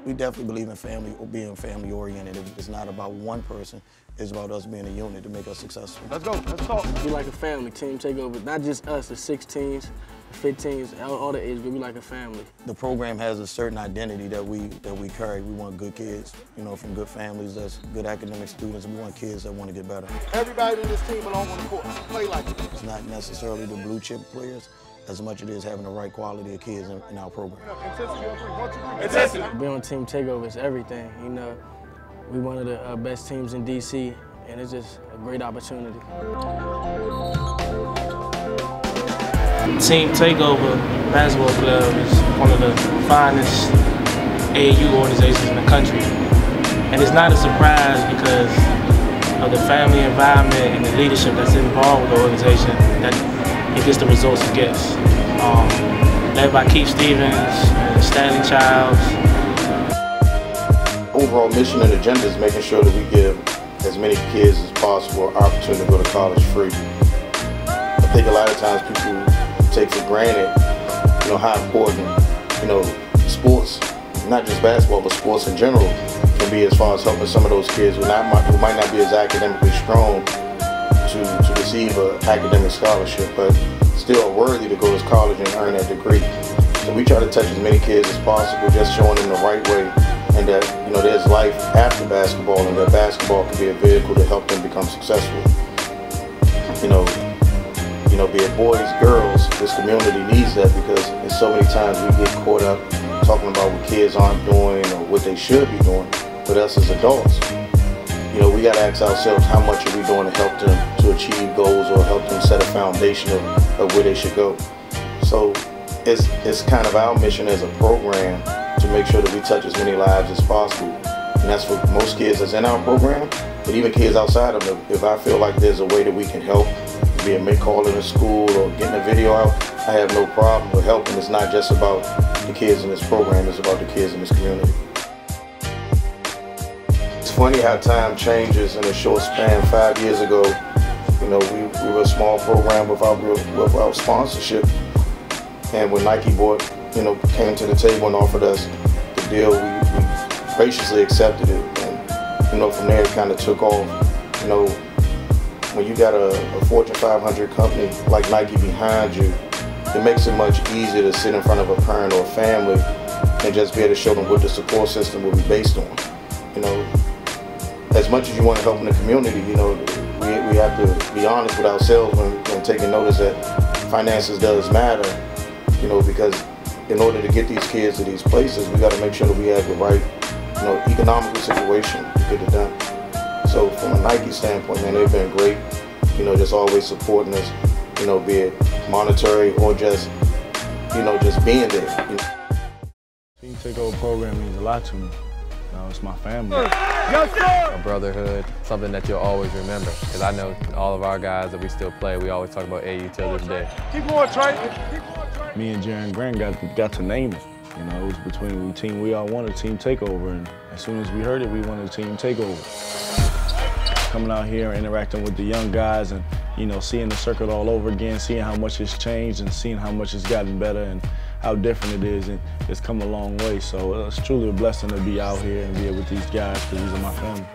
we definitely believe in family or being family oriented. It's not about one person, it's about us being a unit to make us successful. Let's go, let's talk. We like a family, Team Takeover, not just us, the 6 teams, 15s, all the age groups, we like a family. The program has a certain identity that we carry. We want good kids, you know, from good families, that's good academic students. We want kids that want to get better. Everybody in this team belong on the court. Play like it. It's not necessarily the blue chip players as much as it is having the right quality of kids in our program. Intensity. Being on Team Takeover is everything, you know. We one of the best teams in DC, and it's just a great opportunity. Team Takeover Basketball Club is one of the finest AAU organizations in the country. And it's not a surprise because of the family environment and the leadership that's involved with the organization that it gets the results it gets. Led by Keith Stevens and Stanley Childs. Overall mission and agenda is making sure that we give as many kids as possible an opportunity to go to college free. I think a lot of times people take for granted, you know, how important, you know, sports, not just basketball, but sports in general, can be as far as helping some of those kids who might not be as academically strong to receive an academic scholarship, but still are worthy to go to college and earn that degree. So we try to touch as many kids as possible, just showing them the right way, and that, you know, there's life after basketball, and that basketball can be a vehicle to help them become successful. You know, be it boys, girls, this community needs that, because there's so many times we get caught up talking about what kids aren't doing or what they should be doing, but us as adults, you know, we got to ask ourselves, how much are we doing to help them to achieve goals or help them set a foundation of where they should go. So it's kind of our mission as a program to make sure that we touch as many lives as possible. And that's for most kids that's in our program, but even kids outside of it. If I feel like there's a way that we can help, be it calling a school or getting a video out, I have no problem with helping. It's not just about the kids in this program, it's about the kids in this community. It's funny how time changes in a short span. 5 years ago, you know, we were a small program without sponsorship. And when Nike came to the table and offered us the deal, we graciously accepted it. And, you know, from there it kind of took off. You know, when you got a Fortune 500 company like Nike behind you, it makes it much easier to sit in front of a parent or a family and just be able to show them what the support system will be based on. You know, as much as you want to help in the community, you know, we have to be honest with ourselves when taking notice that finances does matter, you know, because in order to get these kids to these places, we got to make sure that we have the right, you know, economical situation to get it done. So from a Nike standpoint, man, they've been great, you know, just always supporting us, you know, be it monetary or just, you know, just being there. You know. Team Takeover program means a lot to me. You know, it's my family. Yes, sir! A brotherhood, something that you'll always remember. Because I know all of our guys that we still play, we always talk about AU till this day. Keep going, Trey. Keep going, Trey. Me and Jaron Grant got to name it. You know, it was between the team. We all wanted Team Takeover, and as soon as we heard it, we wanted Team Takeover. Coming out here, interacting with the young guys, and, you know, seeing the circuit all over again, seeing how much it's changed and seeing how much it's gotten better and how different it is, and it's come a long way. So it's truly a blessing to be out here and be with these guys, because these are my family.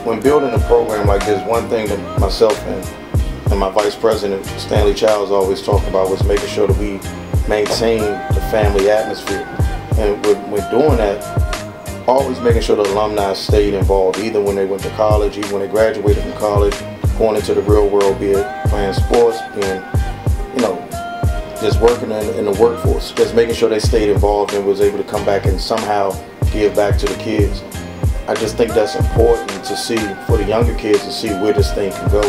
When building a program like this, one thing that myself and my vice president, Stanley Childs, always talked about was making sure that we maintain the family atmosphere. And with doing that, always making sure the alumni stayed involved, either when they went to college, even when they graduated from college, going into the real world, be it playing sports, being, you know, just working in the workforce, just making sure they stayed involved and was able to come back and somehow give back to the kids. I just think that's important to see, for the younger kids, to see where this thing can go.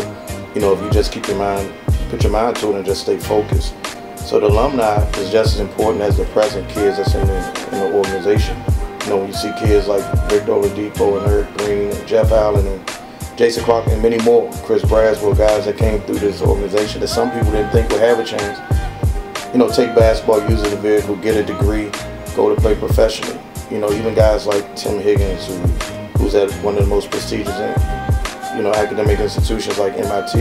You know, if you just keep your mind, put your mind to it and just stay focused. So the alumni is just as important as the present kids that's in the organization. You know, when you see kids like OLADIPO and ERICK Green and Jeff Allen and Jason Clark and many more, Chris Braswell, guys that came through this organization that some people didn't think would have a chance. You know, take basketball, use it as a vehicle, get a degree, go to play professionally. You know, even guys like Tim Higgins, who's at one of the most prestigious, you know, academic institutions like MIT.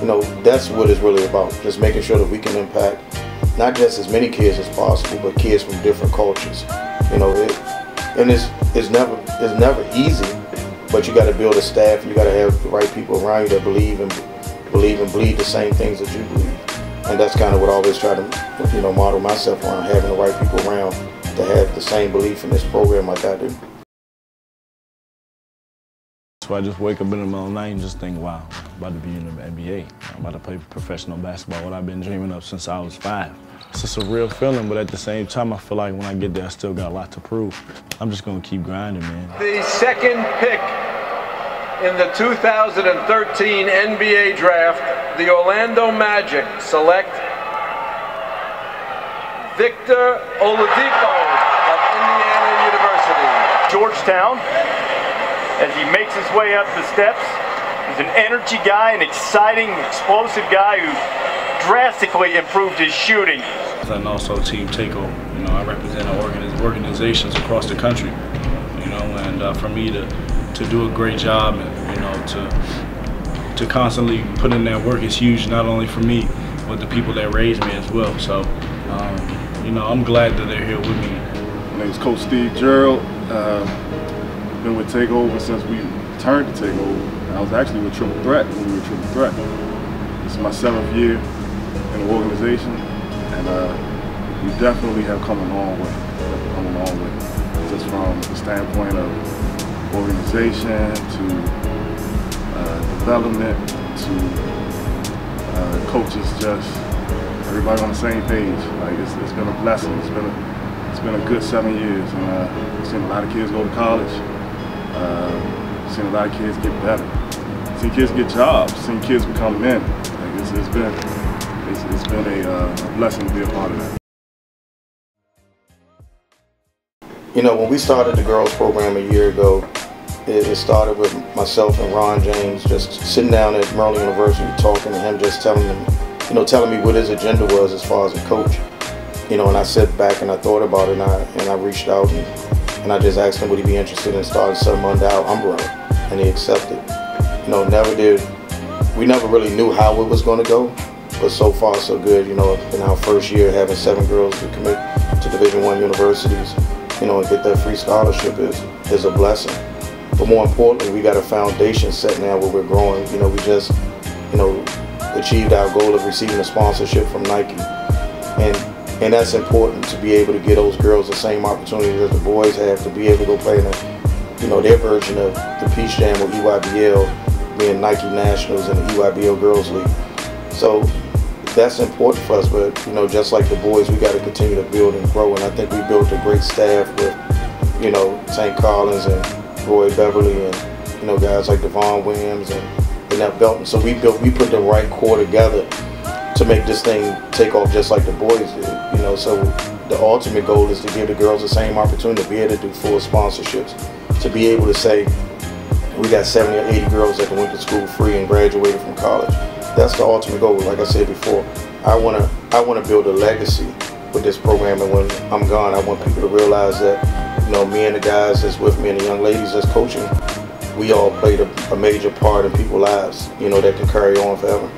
You know, that's what it's really about, just making sure that we can impact not just as many kids as possible, but kids from different cultures. You know, and it's never easy, but you got to build a staff. You got to have the right people around you that believe and bleed the same things that you believe. And that's kind of what I always try to, model myself around, having the right people around to have the same belief in this program like I do. So I just wake up in the middle of the night and just think, wow, I'm about to be in the NBA. I'm about to play professional basketball, what I've been dreaming of since I was 5. It's just a real feeling, but at the same time, I feel like when I get there, I still got a lot to prove. I'm just gonna keep grinding, man. The second pick in the 2013 NBA draft, the Orlando Magic select Victor OLADIPO of Indiana University. Georgetown, as he makes his way up the steps, he's an energy guy, an exciting, explosive guy who drastically improved his shooting. And also Team Takeover. I represent organizations across the country, and for me to do a great job and, to constantly put in that work is huge, not only for me, but the people that raised me as well. So, I'm glad that they're here with me. My name is Coach Steve Gerald. Been with Takeover since we turned to Takeover. I was actually with Triple Threat when we were Triple Threat. This is my 7th year in the organization, and we definitely have come a long way. Just from the standpoint of organization to development to coaches, just everybody on the same page. Like it's been a blessing. It's been a good 7 years, and I've seen a lot of kids go to college. Seen a lot of kids get better. Seen kids get jobs. Seen kids become men. Like it's been a blessing to be a part of that. When we started the girls program a year ago, it started with myself and Ron James just sitting down at Maryland University talking to him, just telling me what his agenda was as far as a coach. And I sat back and I thought about it, and I reached out and I just asked him would he be interested in starting something under our umbrella, and he accepted. We never really knew how it was going to go, but so far so good. In our first year, having 7 girls to commit to Division I universities, and get that free scholarship is a blessing. But more importantly, we got a foundation set now where we're growing. We just, achieved our goal of receiving a sponsorship from Nike, and that's important to be able to give those girls the same opportunities that the boys have to be able to go play in their version of the Peach Jam or EYBL, being Nike Nationals and the EYBL Girls League. So that's important for us, but just like the boys, we got to continue to build and grow, and I think we built a great staff with, Tank Collins and Roy Beverly and, guys like Devon Williams and Annette Belton. So we put the right core together to make this thing take off just like the boys did. So the ultimate goal is to give the girls the same opportunity to be able to do full sponsorships, to be able to say we got 70 or 80 girls that went to school free and graduated from college. That's the ultimate goal. Like I said before, I want to build a legacy with this program, and when I'm gone, I want people to realize that, me and the guys that's with me and the young ladies that's coaching, we all played a major part in people's lives, that can carry on forever.